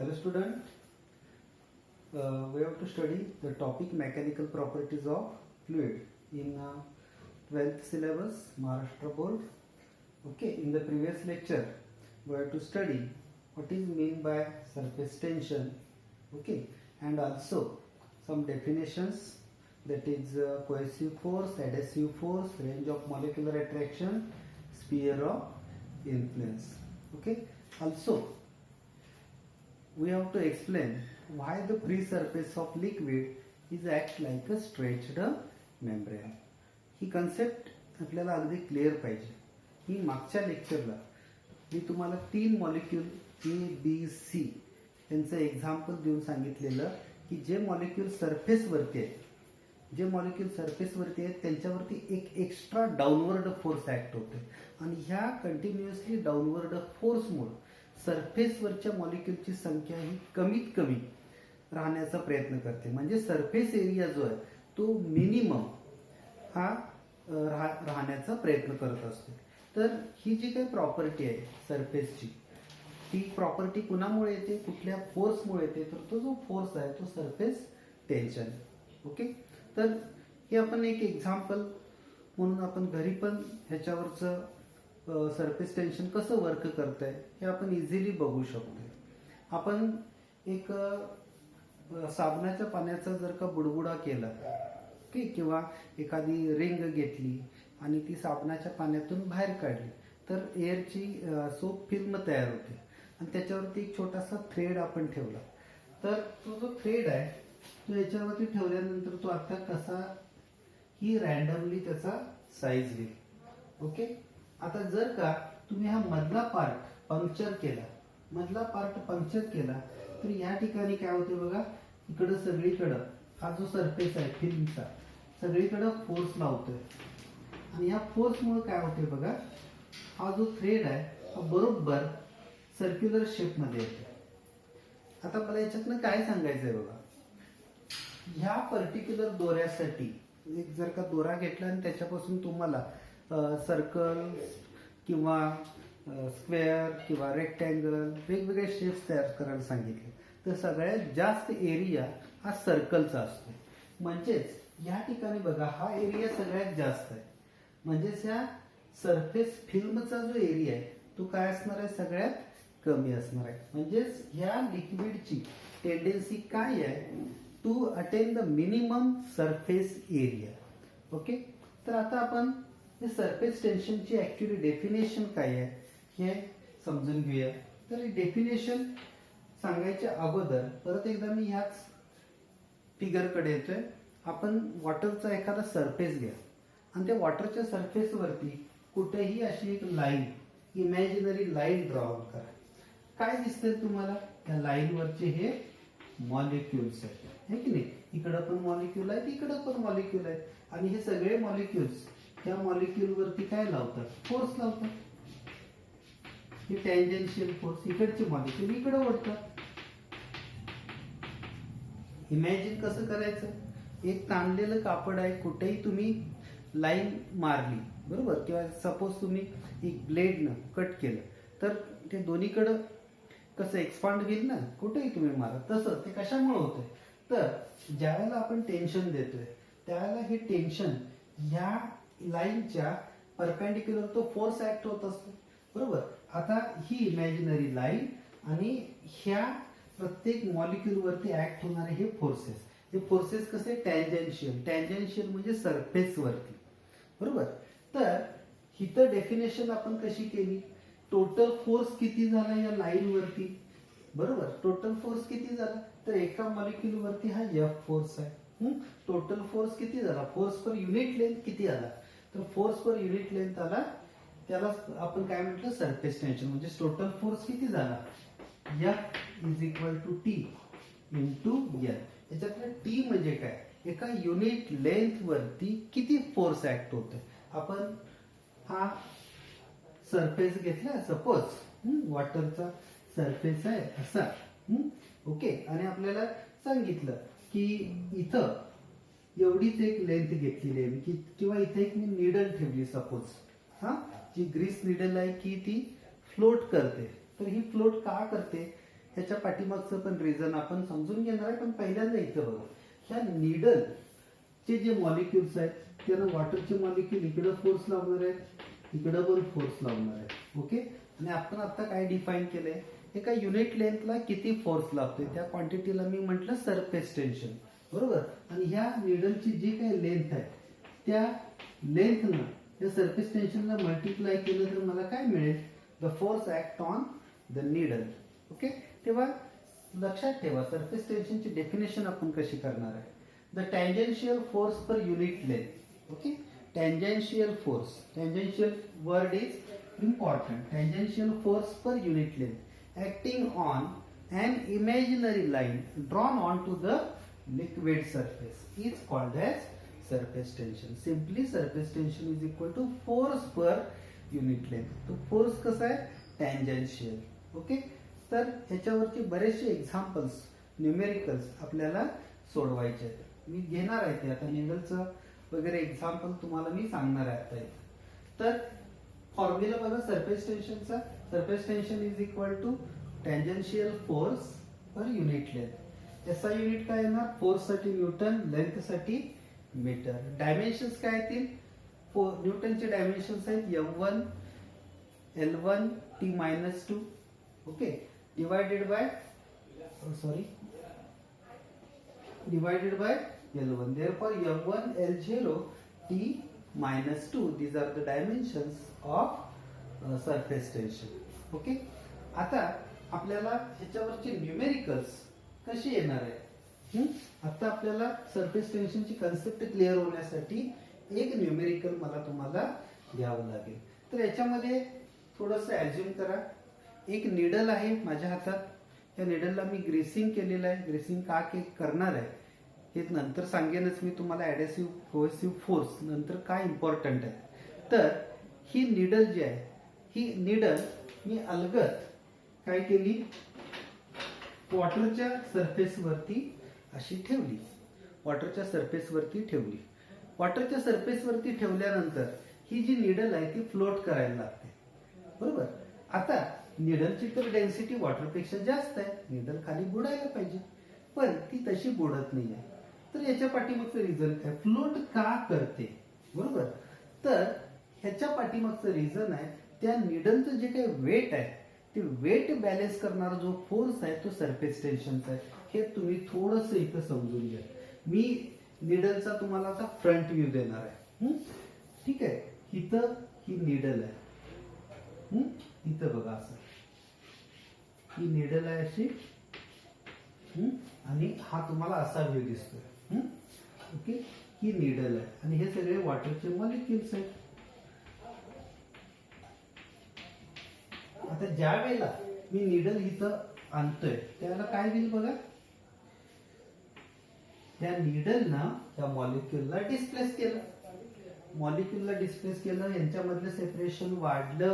Hello student, we have to study the topic mechanical properties of fluid in 12th syllabus Maharashtra board. Okay, in the previous lecture we have to study what is mean by surface tension, okay, and also some definitions, that is cohesive force, adhesive force, range of molecular attraction, sphere of influence. Okay, also we have to explain why the free surface of liquid is act like a stretched membrane. He concept आपल्याला अगदी clear पाहिजे. मी मागच्या लेक्चरला मी तुम्हाला 3 molecule A B C यांचं example देऊन सांगितलेलं की जे मॉलिक्यूल सरफेसवरती आहेत, त्यांच्यावरती एक एक्स्ट्रा डाऊनवर्ड फोर्स ऍक्ट होते आणि ह्या कंटिन्युअसली डाऊनवर्ड फोर्समुळे सरफेसवरच्या मॉलिक्यूलची संख्या ही कमीत कमी राहण्याचा प्रयत्न करते. म्हणजे सरफेस एरिया जो आहे तो मिनिमम हा राहण्याचा प्रयत्न करत असतो. तर ही जी काही प्रॉपर्टी आहे सरफेसची, ती प्रॉपर्टी कुणामुळे येते, कुठल्या फोर्समुळे येते, तर तो जो फोर्स आहे तो सरफेस टेन्शन. ओके, तर हे आपण एक एक्झाम्पल म्हणून आपण घरी पण ह्याच्यावरचं सरफेस टेन्शन कसं वर्क करतंय हे आपण इझिली बघू शकतो. आपण एक साबणाच्या पाण्याचा जर का बुडबुडा केला की किंवा एखादी रिंग घेतली आणि ती साबणाच्या पाण्यातून बाहेर काढली तर एअरची सोप फिल्म तयार होते आणि त्याच्यावरती एक छोटासा थ्रेड आपण ठेवला तर तो जो थ्रेड आहे तो याच्यावरती ठेवल्यानंतर तो आता कसा ही रॅन्डमली त्याचा साईज घेईल. ओके, आता जर का तुम्ही हा मधला पार्ट पंक्चर केला तर या ठिकाणी काय होते बघा, इकडं सगळीकडं हा जो सरफेस आहे फिल्मचा सगळीकडं फोर्स लावतोय आणि ह्या फोर्समुळे काय होते बघा, हा जो थ्रेड आहे हा बरोबर सर्क्युलर शेप मध्ये येतो. आता मला याच्यातनं काय सांगायचंय बघा, ह्या पर्टिक्युलर दोऱ्यासाठी एक जर का दोरा घेतला आणि त्याच्यापासून तुम्हाला सर्कल किंवा स्क्वेअर किंवा रेक्टँगल वेगवेगळे शेप्स तयार करायला सांगितले तर सगळ्यात जास्त एरिया हा सर्कलचा असतो. म्हणजेच या ठिकाणी बघा हा एरिया सगळ्यात जास्त आहे. म्हणजेच या सरफेस फिल्मचा जो एरिया आहे तो काय असणार आहे, सगळ्यात कमी असणार आहे. म्हणजेच ह्या लिक्विडची टेंडन्सी काय आहे, to attain the minimum surface area. Okay, तर आता आपण सरफेस टेन्शनची ऍक्च्युअली डेफिनेशन काय आहे हे समजून घेऊया. तर डेफिनेशन सांगायच्या अगोदर परत एकदा मी ह्याच फिगरकडे येतोय. आपण वॉटरचा एखादा सरफेस घ्या आणि त्या वॉटरच्या सरफेसवरती कुठेही अशी एक लाईन, इमॅजिनरी लाईन ड्रॉ करा. काय दिसतंय तुम्हाला, त्या लाईनवरचे हे मॉलिक्युल्स आहेत, है की नाही. इकडं पण मॉलिक्यूल आहेत, इकडं पण मॉलिक्यूल आहेत आणि हे सगळे मॉलिक्युल्स त्या मॉलिक्यूल वरती काय लावतात, फोर्स लावतात. हे टँजेन्शियल फोर्स, इकडचे मॉलिक्यूल इकडे ओढतात. इमॅजिन कसं करायचं, एक ताणलेलं कापड आहे, कुठेही तुम्ही लाईन मारली बरोबर, किंवा सपोज तुम्ही एक ब्लेडनं कट केलं तर ते दोन्हीकडं कसं एक्सपांड होईल ना, कुठेही तुम्ही मारा. तसं ते कशामुळे होतंय, तर ज्यावेळेला आपण टेन्शन देतोय त्यावेळेला हे टेन्शन ह्या लाईनच्या परपेंडिक्युलर तो फोर्स ऍक्ट होत असतो बरोबर. आता ही इमॅजिनरी लाईन आणि ह्या प्रत्येक मॉलिक्यूल वरती ऍक्ट होणारे हे फोर्सेस कसे टँजेन्शियल म्हणजे सरफेस वरती बरोबर. तर हिथं डेफिनेशन आपण कशी केली, टोटल फोर्स किती झाला या लाईन वरती बरोबर. टोटल फोर्स किती झाला, तर एका मॉलिक्यूल वरती हा एफ फोर्स आहे. टोटल फोर्स किती झाला, फोर्स पर युनिट लेंथ किती आला, तर फोर्स पर युनिट लेंथ आला, त्याला आपण काय म्हटलं, सरफेस टेन्शन. म्हणजे टोटल फोर्स किती झाला, F is equal to T into L. याच्यातलं टी म्हणजे काय, एका युनिट लेंथ वरती किती फोर्स ऍक्ट होतोय. आपण हा सरफेस घेतला, सपोज वॉटरचा सरफेस आहे असा, ओके, आणि आपल्याला सांगितलं की इथं एवढीच एक लेंथ घेतलेली आहे किंवा इथे एक मी निडल ठेवली सपोज, जी ग्रीस निडल आहे की ती फ्लोट करते. तर ही फ्लोट का करते, ह्याच्या पाठीमागचं पण रिझन आपण समजून घेणार आहे. पण पहिल्यांदा इथं बघा, ह्या निडल चे जे मॉलिक्युल्स आहेत त्यांना वॉटरचे मॉलिक्युल इकडे फोर्स लावणार आहेत, इकडे पण फोर्स लावणार आहे. ओके. आणि आपण आता काय डिफाईन केलंय, एका युनिट लेंथला किती फोर्स लागतोय त्या क्वांटिटीला मी म्हटलं सरफेस टेन्शन. बरोबर. आणि ह्या निडलची जी काही लेंथ आहे त्या लेंथनं त्या सरफेस टेन्शनला मल्टिप्लाय केलं तर मला काय मिळेल, the force act on the needle. Okay. तेव्हा लक्षात ठेवा सरफेस टेन्शनची डेफिनेशन आपण कशी करणार आहे. The tangential force per unit length. Okay. Tangential force, tangential word is important. Tangential force per unit length acting on an imaginary line drawn onto the liquid surface is called as surface tension. Simply surface tension is equal to force per unit length. तो force कसा आहे, tangential. Okay. तर ह्याच्यावरचे बरेचसे examples numericals आपल्याला सोडवायचे आहेत. मी घेणार आहे ते आता निडलचं वगैरे एक्झाम्पल तुम्हाला मी सांगणार आहे आता. तर फॉर्म्युला बघा सरफेस टेन्शनचा. Surface tension is equal to tangential force per unit length. SI unit काय येणार, फोर्स साठी न्यूटन, लेंथ साठी मीटर. डायमेन्शन्स काय येतील, न्यूटनचे डायमेन्शन्स आहेत m1 l1 t-2. Okay. Divided by l1. therefore m1 l0 t-2. these are the dimensions of surface tension. Okay. आता आपल्याला ह्याच्यावरचे न्यूमेरिकल्स कशी येणार आहे, आता आपल्याला सरफेस टेन्शनची कन्सेप्ट क्लिअर होण्यासाठी एक न्यूमेरिकल मला तुम्हाला घ्यावं लागेल. तर याच्यामध्ये थोडंसं ॲज्युम करा, एक निडल आहे माझ्या हातात. त्या निडलला मी ग्रेसिंग केलेलं आहे. ग्रेसिंग का करणार आहे हे नंतर सांगेनच मी तुम्हाला. ॲडेसिव्ह कोहेसिव्ह फोर्स नंतर काय इम्पॉर्टंट आहे. तर ही निडल जी आहे, ही निडल मी अलगद काय केली, वॉटरच्या सरफेसवरती अशी ठेवली. वॉटरच्या सरफेसवरती ठेवली. वॉटरच्या सरफेसवरती ठेवल्यानंतर ही जी निडल आहे ती फ्लोट करायला लागते. बरोबर. आता निडलची तर डेन्सिटी वॉटरपेक्षा जास्त आहे, निडल खाली बुडायला पाहिजे, पण ती तशी बुडत नाही आहे. तर याच्या पाठीमागचं रिझन काय, फ्लोट का करते. बरोबर. तर ह्याच्या पाठीमागचं रिझन आहे त्या निडलचं जे काही वेट आहे ते वेट बॅलन्स करणारा जो फोर्स आहे तो सरफेस टेन्शनचा आहे. हे तुम्ही थोडंसं इथं समजून घ्या. मी निडलचा तुम्हाला आता फ्रंट व्ह्यू देणार आहे. ठीक आहे. इथं ही निडल आहे. इथं बघा असं ही निडल आहे अशी, आणि हा तुम्हाला असा व्ह्यू दिसतोय. ओके. ही निडल आहे आणि हे सगळे वॉटरचे मॉलिक्युल्स आहेत. आता ज्या वेळेला मी निडल इथं आणतोय त्यावेळेला काय होईल बघा, त्या निडलनं त्या मॉलिक्युलला डिस्प्लेस केलं. मॉलिक्युलला डिस्प्लेस केलं, यांच्यामधलं सेपरेशन वाढलं,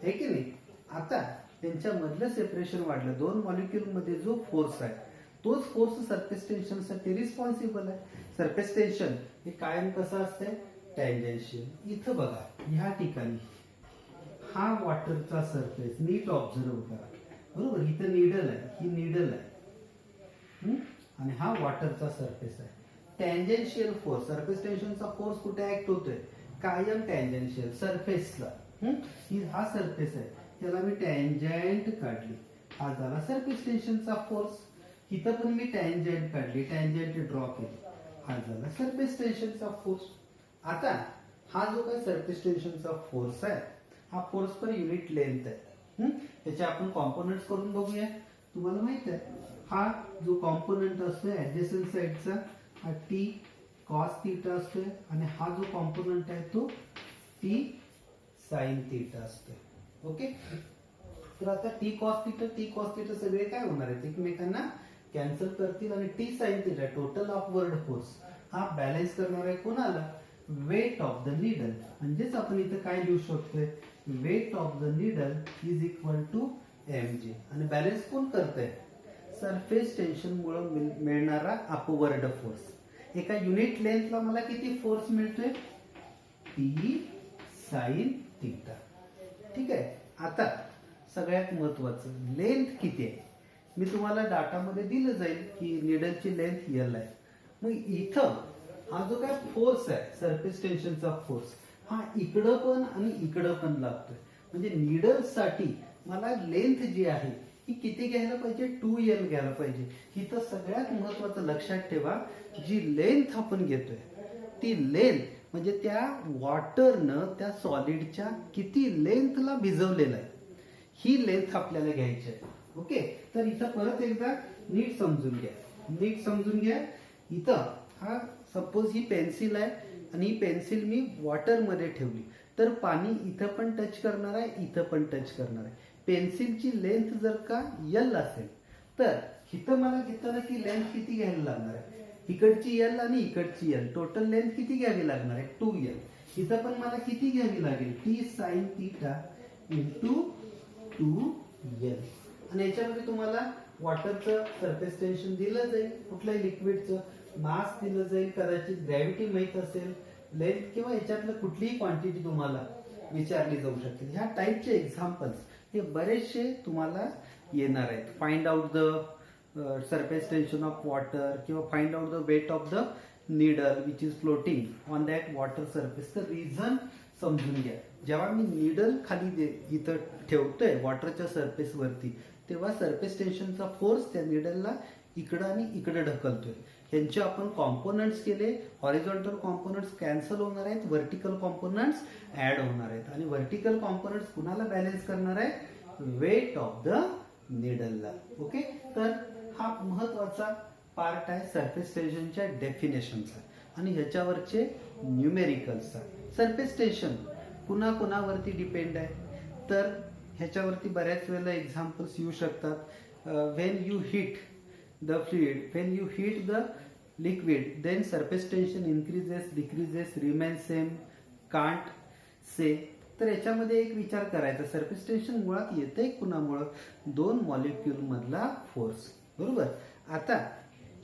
हे की नाही. आता त्यांच्यामधलं सेपरेशन वाढलं, दोन मॉलिक्युल मध्ये जो फोर्स आहे तोच फोर्स सरफेस टेन्शन साठी रिस्पॉन्सिबल आहे. सरफेस टेन्शन हे कायम कसं असतंय, टँजेन्शियल. इथं बघा ह्या ठिकाणी हा वॉटरचा सरफेस नीट ऑब्झर्व करा. बरोबर. इथं निडल आहे, ही निडल आहे, आणि हा वॉटरचा सरफेस आहे. टँजेन्शियल फोर्स, सरफेस टेन्शनचा फोर्स कुठे ऍक्ट होतोय, कायम टँजेन्शियल सरफेसला. हा सरफेस आहे, त्याला मी टँजेंट काढली, हा झाला सरफेस टेन्शनचा फोर्स. इथं पण मी टँजेंट काढली, टँजेंट ड्रॉ केली, हा झाला सरफेस टेन्शनचा फोर्स. आता हा जो काही सरफेस टेन्शनचा फोर्स आहे हा फोर्स पर युनिट लेंथ आहे. त्याचे आपण कॉम्पोनंट्स करून बघूया. तुम्हाला माहित आहे हा जो कॉम्पोनंट असतोय ऍडजसंट साइडचा हा टी कॉस थीटा असतोय, आणि हा जो कॉम्पोनंट आहे तो टी साइन थीटा असतोय. ओके. तर आता टी कॉस थीटा सगळे काय होणार आहेत, एकमेकांना कॅन्सल करतील, आणि T sine theta total of word force हा बॅलन्स करणार आहे कोणाला, वेट ऑफ द निडल. म्हणजेच आपण इथं काय लिहू शकतोय, weight of the needle is equal to mg. आणि बॅलन्स कोण करतंय, सरफेस टेन्शन मुळे मिळणारा अपवर्ड फोर्स. एका युनिट लेंथला मला किती फोर्स मिळतोय, टी साइन थीटा. ठीक आहे. आता सगळ्यात महत्वाचं लेंथ किती आहे, मी तुम्हाला डाटामध्ये दिलं जाईल की निडलची लेंथ L आहे. मग इथं हा जो काय फोर्स आहे सरफेस टेन्शनचा फोर्स हा इकडं पण आणि इकडं पण लागतोय. म्हणजे निडल साठी मला लेंथ जी आहे ही किती घ्यायला पाहिजे 2L घ्यायला पाहिजे. इथं सगळ्यात महत्वाचं लक्षात ठेवा जी लेंथ आपण घेतोय ती लेंथ म्हणजे त्या वॉटरनं त्या सॉलिडच्या किती लेंथला भिजवलेलं आहे ही लेंथ आपल्याला घ्यायची आहे. ओके, तर इथं परत एकदा नीट समजून घ्या. इथं हा सपोज ही पेन्सिल आहे आणि ही पेन्सिल मी वॉटर मध्ये ठेवली तर पाणी इथं पण टच करणार आहे, इथं पण टच करणार आहे. पेन्सिलची लेंथ जर का L असेल तर इथं मला घेताना की लेंथ किती घ्यायला लागणार आहे, इकडची L आणि इकडची L, टोटल लेंथ किती घ्यावी लागणार आहे 2L. इथं पण मला किती घ्यावी लागेल T sin θ इंटू 2L. आणि याच्यामध्ये तुम्हाला वॉटरचं सरफेस टेन्शन दिलं जाईल, कुठल्याही लिक्विडचं मास दिलं जाईल, कदाचित ग्रॅव्हिटी माहित असेल, लेंथ किंवा याच्यातलं कुठलीही क्वांटिटी तुम्हाला विचारली जाऊ शकते. ह्या टाईपचे एक्झाम्पल्स हे बरेचसे तुम्हाला येणार आहेत. Find out the surface tension of water किंवा find out the weight of the needle which is floating on that water surface. तर रिझन समजून घ्या. जेव्हा मी नीडल खाली इथं ठेवतोय वॉटरच्या सरफेस वरती तेव्हा सरफेस टेन्शनचा फोर्स त्या नीडलला इकडं आणि इकडे ढकलतोय. यांचे आपण कॉम्पोनंट्स केले, हॉरिझॉन्टल कॉम्पोनंट्स कॅन्सल होणार आहेत, व्हर्टिकल कॉम्पोनंट्स ऍड होणार आहेत. आणि व्हर्टिकल कॉम्पोनंट्स कुणाला बॅलन्स करणार आहे, वेट ऑफ द नीडलला. ओके, तर हा महत्वाचा पार्ट आहे सरफेस टेन्शनच्या डेफिनेशनचा आणि ह्याच्यावरचे न्यूमेरिकल्सचा. सरफेस टेन्शन कुणावरती डिपेंड आहे तर ह्याच्यावरती बऱ्याच वेळेला एक्झाम्पल्स येऊ शकतात. When you hit the fluid, when you heat the liquid, then surface tension increases, decreases, remains same, can't say. तर याच्यामध्ये एक विचार करायचा, सरफेस टेन्शन मुळात येते कुणामुळं, दोन मॉलिक्यूल मधला फोर्स. बरोबर. आता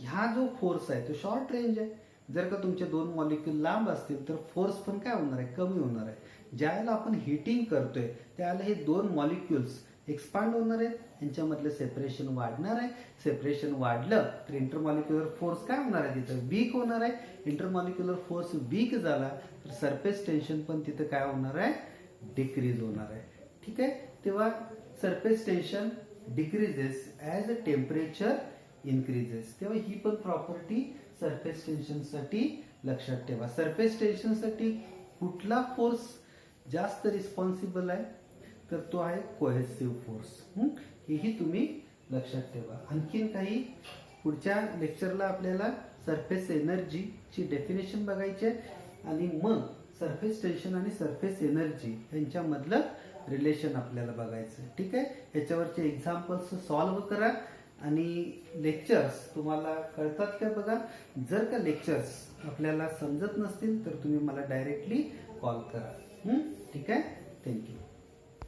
ह्या जो फोर्स आहे तो शॉर्ट रेंज आहे. जर का तुमचे दोन मॉलिक्यूल लांब असतील तर फोर्स पण काय होणार आहे, कमी होणार आहे. ज्यावेळेला आपण हिटिंग करतोय त्यावेळेला हे दोन मॉलिक्यूल्स एक्सपांड होणार आहेत, यांच्यामधलं सेपरेशन वाढणार आहे. सेपरेशन वाढलं तर इंटरमॉलिक्युलर फोर्स काय होणार आहे, तिथं वीक होणार आहे. इंटरमॉलिक्युलर फोर्स वीक झाला तर सरफेस टेन्शन पण तिथं काय होणार आहे, डिक्रीज होणार आहे. ठीक आहे. तेव्हा surface tension decreases as a temperature increases. तेव्हा ही पण प्रॉपर्टी सरफेस टेन्शन साठी लक्षात ठेवा. सरफेस टेन्शन साठी कुठला फोर्स जास्त रिस्पॉन्सिबल आहे तर तो आहे कोहेसिव्ह फोर्स. हेही तुम्ही लक्षात ठेवा. आणखीन काही पुढच्या लेक्चरला आपल्याला सरफेस एनर्जीची डेफिनेशन बघायची आहे आणि मग सरफेस टेन्शन आणि सरफेस एनर्जी यांच्यामधलं रिलेशन आपल्याला बघायचं. ठीक आहे. ह्याच्यावरचे एक्झाम्पल्स सॉल्व्ह करा आणि लेक्चर्स तुम्हाला कळतात का बघा. जर का लेक्चर्स आपल्याला समजत नसतील तर तुम्ही मला डायरेक्टली कॉल करा. ठीक आहे. थँक्यू.